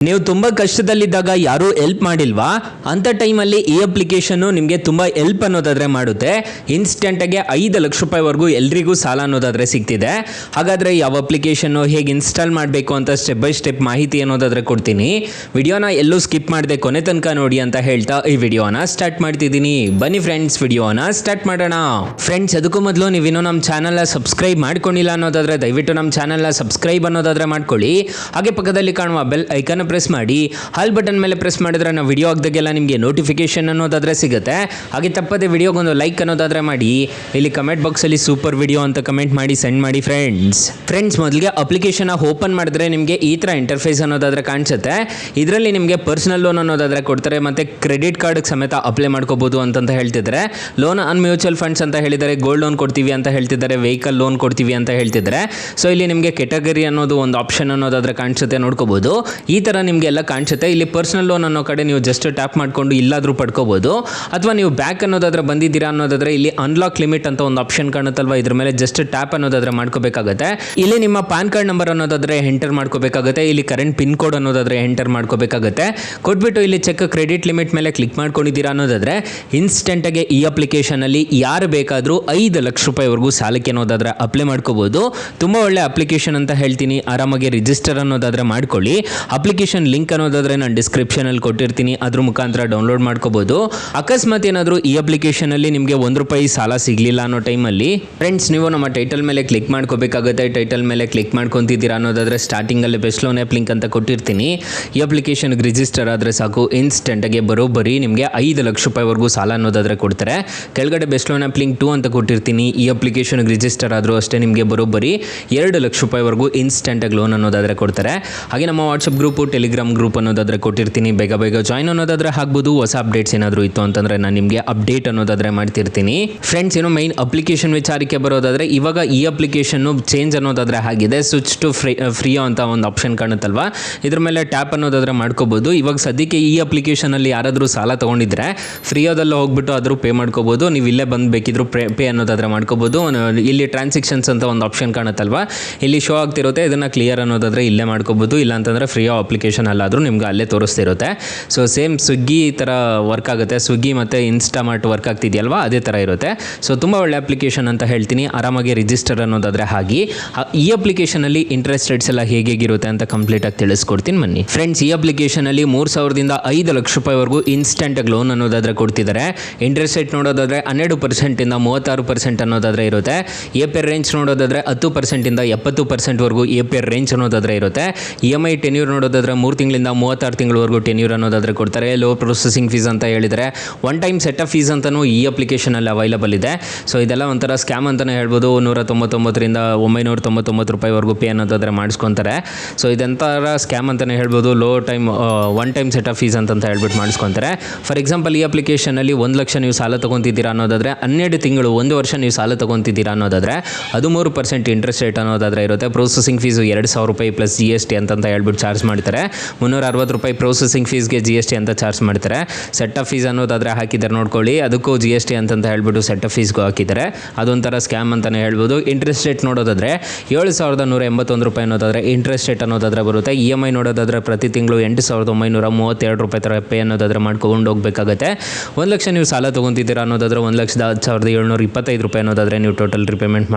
ನೀವು ತುಂಬ ಕಷ್ಟದಲ್ಲಿದ್ದಾಗ ಯಾರೂ ಹೆಲ್ಪ್ ಮಾಡಿಲ್ವಾ ಅಂಥ ಟೈಮಲ್ಲಿ ಈ ಅಪ್ಲಿಕೇಶನ್ನು ನಿಮಗೆ ತುಂಬ ಹೆಲ್ಪ್ ಅನ್ನೋದಾದರೆ ಮಾಡುತ್ತೆ. ಇನ್ಸ್ಟೆಂಟಾಗಿ 5 ಲಕ್ಷ ರೂಪಾಯಿವರೆಗೂ ಎಲ್ರಿಗೂ ಸಾಲ ಅನ್ನೋದಾದರೆ ಸಿಗ್ತಿದೆ. ಹಾಗಾದರೆ ಯಾವ ಅಪ್ಲಿಕೇಶನ್ನು ಹೇಗೆ ಇನ್ಸ್ಟಾಲ್ ಮಾಡಬೇಕು ಅಂತ ಸ್ಟೆಪ್ ಬೈ ಸ್ಟೆಪ್ ಮಾಹಿತಿ ಅನ್ನೋದಾದರೆ ಕೊಡ್ತೀನಿ. ವಿಡಿಯೋನ ಎಲ್ಲೂ ಸ್ಕಿಪ್ ಮಾಡದೆ ಕೊನೆ ತನಕ ನೋಡಿ ಅಂತ ಹೇಳ್ತಾ ಈ ವಿಡಿಯೋನ ಸ್ಟಾರ್ಟ್ ಮಾಡ್ತಿದ್ದೀನಿ. ಬನ್ನಿ ಫ್ರೆಂಡ್ಸ್, ವಿಡಿಯೋನ ಸ್ಟಾರ್ಟ್ ಮಾಡೋಣ. ಫ್ರೆಂಡ್ಸ್, ಅದಕ್ಕೂ ಮೊದಲು ನೀವಿನ್ನೂ ನಮ್ಮ ಚಾನಲ್ನ ಸಬ್ಸ್ಕ್ರೈಬ್ ಮಾಡ್ಕೊಂಡಿಲ್ಲ ಅನ್ನೋದಾದರೆ ದಯವಿಟ್ಟು ನಮ್ಮ ಚಾನಲ್ನ ಸಬ್ಸ್ಕ್ರೈಬ್ ಅನ್ನೋದಾದರೆ ಮಾಡ್ಕೊಳ್ಳಿ. ಹಾಗೆ ಪಕ್ಕದಲ್ಲಿ ಕಾಣುವ ಬೆಲ್ ಐಕನ್ ಪ್ರೆಸ್ ಮಾಡಿ ಹಾಲ್ ಬಟನ್ ಮೇಲೆ ಪ್ರೆಸ್ ಮಾಡಿದ್ರೆ ನಾವು ವಿಡಿಯೋ ಹಾಕಿದಾಗೆಲ್ಲ ನಿಮಗೆ ನೋಟಿಫಿಕೇಶನ್ ಅನ್ನೋದಾದ್ರೆ ಸಿಗುತ್ತೆ. ಹಾಗೆ ತಪ್ಪದೆ ವಿಡಿಯೋಗೊಂದು ಲೈಕ್ ಅನ್ನೋದಾದ್ರೆ ಮಾಡಿ. ಇಲ್ಲಿ ಕಮೆಂಟ್ ಬಾಕ್ಸಲ್ಲಿ ಸೂಪರ್ ವಿಡಿಯೋ ಅಂತ ಕಮೆಂಟ್ ಮಾಡಿ ಸೆಂಡ್ ಮಾಡಿ ಫ್ರೆಂಡ್ಸ್. ಮೊದಲಿಗೆ ಅಪ್ಲಿಕೇಶನ್ ಓಪನ್ ಮಾಡಿದ್ರೆ ನಿಮಗೆ ಈ ಥರ ಇಂಟರ್ಫೇಸ್ ಅನ್ನೋದಾದ್ರೆ ಕಾಣಿಸುತ್ತೆ. ಇದರಲ್ಲಿ ನಿಮಗೆ ಪರ್ಸನಲ್ ಲೋನ್ ಅನ್ನೋದಾದ್ರೆ ಕೊಡ್ತಾರೆ, ಮತ್ತು ಕ್ರೆಡಿಟ್ ಕಾರ್ಡ್ ಸಮೇತ ಅಪ್ಲೈ ಮಾಡ್ಕೋಬಹುದು ಅಂತ ಹೇಳ್ತಿದ್ದಾರೆ. ಲೋನ್ ಆನ್ ಮ್ಯೂಚುವಲ್ ಫಂಡ್ಸ್ ಅಂತ ಹೇಳಿದರೆ, ಗೋಲ್ಡ್ ಲೋನ್ ಕೊಡ್ತೀವಿ ಅಂತ ಹೇಳ್ತಿದ್ದಾರೆ, ವೆಹಿಕಲ್ ಲೋನ್ ಕೊಡ್ತೀವಿ ಅಂತ ಹೇಳ್ತಿದ್ದಾರೆ. ಸೊ ಇಲ್ಲಿ ನಿಮಗೆ ಕೆಟಗರಿ ಅನ್ನೋದು ಒಂದು ಆಪ್ಷನ್ ಅನ್ನೋದಾದ್ರೆ ಕಾಣಿಸುತ್ತೆ, ನೋಡ್ಕೋಬಹುದು. ಈ ಥರ ನಿಮಗೆಲ್ಲ ಕಾಣಿಸುತ್ತೆ. ಇಲ್ಲಿ ಪರ್ಸನಲ್ ಲೋನ್ ಅನ್ನೋ ಕಡೆ ನೀವು ಜಸ್ಟ್ ಟ್ಯಾಪ್ ಮಾಡಿಕೊಂಡು ಇಲ್ಲಾದರೂ ಪಡ್ಕೋಬಹುದು. ಅಥವಾ ನೀವು ಬ್ಯಾಕ್ ಅನ್ನೋದಾದ್ರೆ ಬಂದಿದ್ದೀರಾ ಅನ್ನೋದಾದ್ರೆ ಇಲ್ಲಿ ಅನ್ಲಾಕ್ ಲಿಮಿಟ್ ಅಂತ ಒಂದು ಆಪ್ಷನ್ ಕಾಣುತ್ತಲ್ವಾ, ಇದ್ರ ಮೇಲೆ ಜಸ್ಟ್ ಟ್ಯಾಪ್ ಅನ್ನೋದಾದ್ರೆ ಮಾಡ್ಕೋಬೇಕಾಗುತ್ತೆ. ಇಲ್ಲಿ ನಿಮ್ಮ ಪಾನ್ ಕಾರ್ಡ್ ನಂಬರ್ ಅನ್ನೋದಾದ್ರೆ ಎಂಟರ್ ಮಾಡ್ಕೋಬೇಕಾಗುತ್ತೆ. ಇಲ್ಲಿ ಕರೆಂಟ್ ಪಿನ್ ಕೋಡ್ ಅನ್ನೋದಾದ್ರೆ ಎಂಟರ್ ಮಾಡ್ಕೋಬೇಕಾಗುತ್ತೆ. ಕೊಟ್ಬಿಟ್ಟು ಇಲ್ಲಿ ಚೆಕ್ ಕ್ರೆಡಿಟ್ ಲಿಮಿಟ್ ಮೇಲೆ ಕ್ಲಿಕ್ ಮಾಡ್ಕೊಂಡಿದ್ದೀರಾ ಅನ್ನೋದಾದ್ರೆ ಇನ್ಸ್ಟೆಂಟ್ ಆಗಿ ಈ ಅಪ್ಲಿಕೇಶನ್ ಅಲ್ಲಿ ಯಾರು ಬೇಕಾದರೂ 5 ಲಕ್ಷ ರೂಪಾಯಿವರೆಗೂ ಸಾಲಕ್ಕೆ ಅನ್ನೋದಾದ್ರೆ ಅಪ್ಲೈ ಮಾಡ್ಕೋಬಹುದು. ತುಂಬಾ ಒಳ್ಳೆ ಅಪ್ಲಿಕೇಶನ್ ಅಂತ ಹೇಳ್ತೀನಿ. ಆರಾಮಾಗಿ ರಿಜಿಸ್ಟರ್ ಅನ್ನೋದಾದ್ರೆ ಮಾಡ್ಕೊಳ್ಳಿ. ಅಪ್ಲಿಕೇಶನ್ ಲಿಂಕ್ ಅನ್ನೋದಾದ್ರೆ ನಾನು ಡಿಸ್ಕ್ರಿಪ್ಷನ್ ಅಲ್ಲಿ ಕೊಟ್ಟಿರ್ತೀನಿ, ಅದ್ರ ಮುಖಾಂತರ ಡೌನ್ಲೋಡ್ ಮಾಡ್ಕೋಬಹುದು. ಅಕಸ್ಮಾತ್ ಏನಾದರೂ ಈ ಅಪ್ಲಿಕೇಶನ್ ಅಲ್ಲಿ ನಿಮಗೆ ₹1 ಸಾಲ ಸಿಗಲಿಲ್ಲ ಅನ್ನೋ ಟೈಮಲ್ಲಿ ಫ್ರೆಂಡ್ಸ್, ನೀವು ನಮ್ಮ ಟೈಟಲ್ ಮೇಲೆ ಕ್ಲಿಕ್ ಮಾಡ್ಕೋಬೇಕಾಗುತ್ತೆ. ಟೈಟಲ್ ಮೇಲೆ ಕ್ಲಿಕ್ ಮಾಡ್ಕೊಂತಿದ್ದೀರಾ ಅನ್ನೋದಾದ್ರೆ ಸ್ಟಾರ್ಟಿಂಗ್ ಅಲ್ಲಿ ಬೆಸ್ಟ್ ಲೋನ್ ಆ್ಯಪ್ ಲಿಂಕ್ ಅಂತ ಕೊಟ್ಟಿರ್ತೀನಿ. ಈ ಅಪ್ಲಿಕೇಶನ್ಗೆ ರಿಜಿಸ್ಟರ್ ಆದರೆ ಸಾಕು, ಇನ್ಸ್ಟೆಂಟ್ ಆಗಿ ಬರೋಬ್ಬರಿ ನಿಮಗೆ 5 ಲಕ್ಷ ರೂಪಾಯಿವರೆಗೂ ಸಾಲ ಅನ್ನೋದಾದ್ರೆ ಕೊಡ್ತಾರೆ. ಕೆಳಗಡೆ ಬೆಸ್ಟ್ ಲೋನ್ ಆ್ಯಪ್ ಲಿಂಕ್ 2 ಅಂತ ಕೊಟ್ಟಿರ್ತೀನಿ. ಈ ಅಪ್ಲಿಕೇಶನ್ಗೆ ರಿಜಿಸ್ಟರ್ ಆದರೂ ಅಷ್ಟೇ ನಿಮಗೆ ಬರೋಬ್ಬರಿ 2 ಲಕ್ಷ ರೂಪಾಯಿವರೆಗೂ ಇನ್ಸ್ಟೆಂಟ್ ಆಗಿ ಲೋನ್ ಅನ್ನೋದಾದ್ರೆ ಕೊಡ್ತಾರೆ. ಹಾಗೆ ನಮ್ಮ ವಾಟ್ಸಪ್ ಗ್ರೂಪು, ಟೆಲಿಗ್ರಾಮ್ ಗ್ರೂಪ್ ಅನ್ನೋದಾದ್ರೆ ಕೊಟ್ಟಿರ್ತೀನಿ. ಬೇಗ ಜಾಯ್ನ್ ಅನ್ನೋದಾದ್ರೆ ಆಗ್ಬೋದು. ಹೊಸ ಅಪ್ಡೇಟ್ಸ್ ಏನಾದರೂ ಇತ್ತು ಅಂತಂದ್ರೆ ನಾನು ನಿಮಗೆ ಅಪ್ಡೇಟ್ ಅನ್ನೋದಾದ್ರೆ ಮಾಡ್ತಿರ್ತೀನಿ. ಫ್ರೆಂಡ್ಸ್, ಏನೋ ಮೈನ್ ಅಪ್ಲಿಕೇಶನ್ ವಿಚಾರಕ್ಕೆ ಬರೋದಾದ್ರೆ ಇವಾಗ ಈ ಅಪ್ಲಿಕೇಶನ್ ಚೇಂಜ್ ಅನ್ನೋದಾದ್ರೆ ಆಗಿದೆ. ಸ್ವಿಚ್ ಟು ಫ್ರೀ ಅಂತ ಒಂದು ಆಪ್ಷನ್ ಕಾಣುತ್ತಲ್ವಾ, ಇದ್ರ ಮೇಲೆ ಟ್ಯಾಪ್ ಅನ್ನೋದಾದ್ರೆ ಮಾಡ್ಕೋಬಹುದು. ಇವಾಗ ಸದ್ಯಕ್ಕೆ ಈ ಅಪ್ಲಿಕೇಶನ್ ಅಲ್ಲಿ ಯಾರಾದರೂ ಸಾಲ ತಗೊಂಡಿದ್ರೆ ಫ್ರೀಯಾದಲ್ಲ ಹೋಗ್ಬಿಟ್ಟು ಆದರೂ ಪೇ ಮಾಡ್ಕೋಬಹುದು. ನೀವು ಇಲ್ಲೇ ಬಂದು ಬೇಕಿದ್ರು ಪೇ ಅನ್ನೋದಾದ್ರೆ ಮಾಡ್ಕೋಬಹುದು. ಇಲ್ಲಿ ಟ್ರಾನ್ಸಾಕ್ಷನ್ಸ್ ಅಂತ ಒಂದು ಆಪ್ಷನ್ ಕಾಣುತ್ತಲ್ವಾ, ಇಲ್ಲಿ ಶೋ ಆಗ್ತಿರುತ್ತೆ. ಇದನ್ನ ಕ್ಲಿಯರ್ ಅನ್ನೋದಾದ್ರೆ ಇಲ್ಲೇ ಮಾಡ್ಕೋಬಹುದು. ಇಲ್ಲ ಅಂತಂದ್ರೆ ಫ್ರೀ ಅಪ್ಲಿಕೇಶನ್ ಅಲ್ಲಾದರೂ ನಿಮ್ಗೆ ಅಲ್ಲೇ ತೋರಿಸ್ತಿರುತ್ತೆ. ಸೊ ಸೇಮ್ ಸ್ವಿಗ್ಗಿ ಥರ ವರ್ಕ್ ಆಗುತ್ತೆ. ಸ್ವಿಗ್ಗಿ ಮತ್ತು ಇನ್ಸ್ಟಾಮಾರ್ಟ್ ವರ್ಕ್ ಆಗ್ತಿದೆಯಲ್ವಾ, ಅದೇ ಥರ ಇರುತ್ತೆ. ಸೊ ತುಂಬ ಒಳ್ಳೆ ಅಪ್ಲಿಕೇಶನ್ ಅಂತ ಹೇಳ್ತೀನಿ. ಆರಾಮಾಗಿ ರಿಜಿಸ್ಟರ್ ಅನ್ನೋದಾದರೆ ಹಾಗೆ. ಈ ಅಪ್ಲಿಕೇಶನಲ್ಲಿ ಇಂಟ್ರೆಸ್ಟ್ ರೇಟ್ಸ್ ಎಲ್ಲ ಹೇಗಿರುತ್ತೆ ಅಂತ ಕಂಪ್ಲೀಟಾಗಿ ತಿಳಿಸ್ಕೊಡ್ತೀನಿ ಬನ್ನಿ. ಫ್ರೆಂಡ್ಸ್, ಈ ಅಪ್ಲಿಕೇಶನಲ್ಲಿ 3,000ದಿಂದ 5 ಲಕ್ಷ ರೂಪಾಯಿವರೆಗೂ ಇನ್ಸ್ಟೆಂಟಾಗಿ ಲೋನ್ ಅನ್ನೋದಾದರೆ ಕೊಡ್ತಿದ್ದಾರೆ. ಇಂಟ್ರೆಸ್ಟ್ ರೇಟ್ ನೋಡೋದಾದರೆ 12%ಇಂದ 36% ಅನ್ನೋದಾದರೆ ಇರುತ್ತೆ. APR ರೇಂಜ್ ನೋಡೋದಾದರೆ 10%ಇಂದ 70%ವರೆಗೂ APR ರೇಂಜ್ ಅನ್ನೋದಾದರೆ ಇರುತ್ತೆ. EMI ಟೆನ್ಯೂರ್ ನೋಡೋದಾದರೆ 3 ತಿಂಗಳಿಂದ 36 ತಿಂಗಳವರೆಗೂ ಟೆನ್ಯೂರ್ ಅನ್ನೋದಾದ್ರೆ ಕೊಡ್ತಾರೆ. ಲೋ ಪ್ರೊಸೆಸಿಂಗ್ ಫೀಸ್ ಅಂತ ಹೇಳಿದರೆ one time set of fees ಅಂತಲೂ ಈ ಅಪ್ಲಿಕೇಶನಲ್ಲಿ ಅವೈಲಬಲ್ ಇದೆ. ಸೊ ಇದೆಲ್ಲ ಒಂಥರ ಸ್ಕ್ಯಾಮ್ ಅಂತಲೇ ಹೇಳ್ಬೋದು. 199ರಿಂದ 999 ರೂಪಾಯಿವರೆಗೂ ಪೇ ಅನ್ನೋದಾದ್ರೆ ಮಾಡಿಸ್ಕೊತಾರೆ. ಸೊ ಇದೊಂಥರ ಸ್ಕ್ಯಾಮ್ ಅಂತಲೇ ಹೇಳ್ಬೋದು. Low time one time set of fees ಅಂತ ಹೇಳ್ಬಿಟ್ಟು ಮಾಡಿಸ್ಕೊತಾರೆ. ಫಾರ್ ಎಕ್ಸಾಂಪಲ್, ಈ ಅಪ್ಲಿಕೇಶನಲ್ಲಿ 1 ಲಕ್ಷ ನೀವು ಸಾಲ ತೊಗೊತಿದ್ದೀರಾ ಅನ್ನೋದಾದರೆ 12 ತಿಂಗಳು 1 ವರ್ಷ ನೀವು ಸಾಲ ತೊಗೊತಿದ್ದೀರಾ ಅನ್ನೋದಾದರೆ 13% ಇಂಟ್ರೆಸ್ಟ್ ರೇಟ್ ಅನ್ನೋದಾದ್ರೆ ಇರುತ್ತೆ. ಪ್ರೊಸೆಸಿಂಗ್ ಫೀಸು ₹2,000 ಪ್ಲಸ್ GST ಅಂತ ಹೇಳ್ಬಿಟ್ಟು ಚಾರ್ಜ್ ಮಾಡ್ತಾರೆ. ₹360 ಪ್ರೊಸೆಸಿಂಗ್ ಫೀಸ್ಗೆ GST ಅಂತ ಚಾರ್ಜ್ ಮಾಡ್ತಾರೆ. ಸೆಟ್ ಆಫ್ ಫೀಸ್ ಅನ್ನೋದಾದರೆ ಹಾಕಿದ್ದಾರೆ, ನೋಡ್ಕೊಳ್ಳಿ. ಅದಕ್ಕೂ GST ಅಂತ ಹೇಳ್ಬಿಟ್ಟು ಸೆಟ್ ಆಫ್ ಫೀಸ್ಗೂ ಹಾಕಿದ್ದಾರೆ. ಅದೊಂಥರ ಸ್ಕ್ಯಾಮ್ ಅಂತಲೇ ಹೇಳ್ಬೋದು. ಇಂಟ್ರೆಸ್ಟ್ ರೇಟ್ ನೋಡೋದಾದರೆ ₹7,181 ಅನ್ನೋದಾದರೆ ಇಂಟ್ರೆಸ್ಟ್ ರೇಟ್ ಅನ್ನೋದಾದರೆ ಬರುತ್ತೆ. EMI ನೋಡೋದಾದರೆ ಪ್ರತಿ ತಿಂಗಳು ₹8,932 ಥರ ಪೇ ಅನ್ನೋದಾದರೆ ಮಾಡ್ಕೊಂಡು ಹೋಗಬೇಕಾಗುತ್ತೆ. 1 ಲಕ್ಷ ನೀವು ಸಾಲ ತೊಗೊತಿದ್ದೀರಾ ಅನ್ನೋದಾದರೆ ₹1,10,725 ಅನ್ನೋದಾದರೆ ನೀವು ಟೋಟಲ್ ರಿಪೇಮೆಂಟ್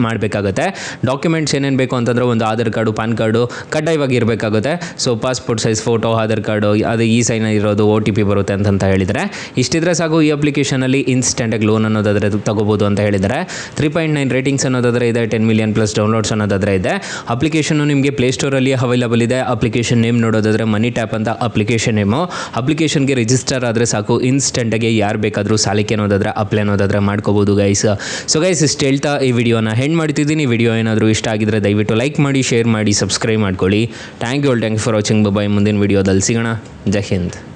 ಮಾಡಬೇಕಾಗುತ್ತೆ. ಡಾಕ್ಯುಮೆಂಟ್ಸ್ ಏನೇನು ಬೇಕು ಅಂತಂದರೆ ಒಂದು ಆಧಾರ್ ಕಾರ್ಡು, ಪಾನ್ ಕಾರ್ಡು ಕಡ್ಡಾಯವಾಗಿ ಇರಬೇಕಾಗುತ್ತೆ. So passport size photo, Aadhaar card, ಅದು ಈ ಸೈನ್ ಇರೋದು, OTP ಬರುತ್ತೆ ಅಂತ ಹೇಳಿದರೆ ಇಷ್ಟಿದ್ರೆ ಸಾಕು. ಈ ಅಪ್ಲಿಕೇಶನಲ್ಲಿ ಇನ್ಸ್ಟೆಂಟಾಗಿ ಲೋನ್ ಅನ್ನೋದಾದರೆ ತಗೋಬೋದು ಅಂತ ಹೇಳಿದರೆ 3.9 ರೇಟಿಂಗ್ಸ್ ಅನ್ನೋದಾದರೆ ಇದೆ. 10 ಮಿಲಿಯನ್ ಪ್ಲಸ್ ಡೌನ್ಲೋಡ್ಸ್ ಅನ್ನೋದಾದರೆ ಇದೆ. ಅಪ್ಲಿಕೇಶನ್ನು ನಿಮಗೆ ಪ್ಲೇಸ್ಟೋರಲ್ಲಿ ಅವೈಲಬಲ್ ಇದೆ. ಅಪ್ಲಿಕೇಶನ್ ನೇಮ್ ನೋಡೋದಾದರೆ ಮನಿ ಟ್ಯಾಪ್ ಅಂತ ಅಪ್ಲಿಕೇಶನ್ ನೇಮು. ಅಪ್ಲಿಕೇಶನ್ಗೆ ರಿಜಿಸ್ಟರ್ ಆದರೆ ಸಾಕು, ಇನ್ಸ್ಟೆಂಟಾಗಿ ಯಾರು ಬೇಕಾದರೂ ಸಾಲಕ್ಕೆ ಅನ್ನೋದಾದರೆ ಅಪ್ಲೈ ಅನ್ನೋದಾದರೆ ಮಾಡ್ಕೋಬೋದು ಗೈಸ್. ಸೊ ಗೈಸ್, ಇಷ್ಟು ಹೇಳ್ತಾ ಈ ವಿಡಿಯೋನ ಹೆಂಡ್ ಮಾಡ್ತಿದ್ದೀನಿ. ವಿಡಿಯೋ ಏನಾದರೂ ಇಷ್ಟ ಆಗಿದ್ರೆ ದಯವಿಟ್ಟು ಲೈಕ್ ಮಾಡಿ, ಶೇರ್ ಮಾಡಿ, ಸಬ್ಸ್ಕ್ರೈಬ್ ಮಾಡ್ಕೊಳ್ಳಿ. Thank you for watching. Bye. ಮುಂದಿನ ವಿಡಿಯೋದಲ್ಲಿ ಸಿಗೋಣ. ಜೈ ಹಿಂದ್.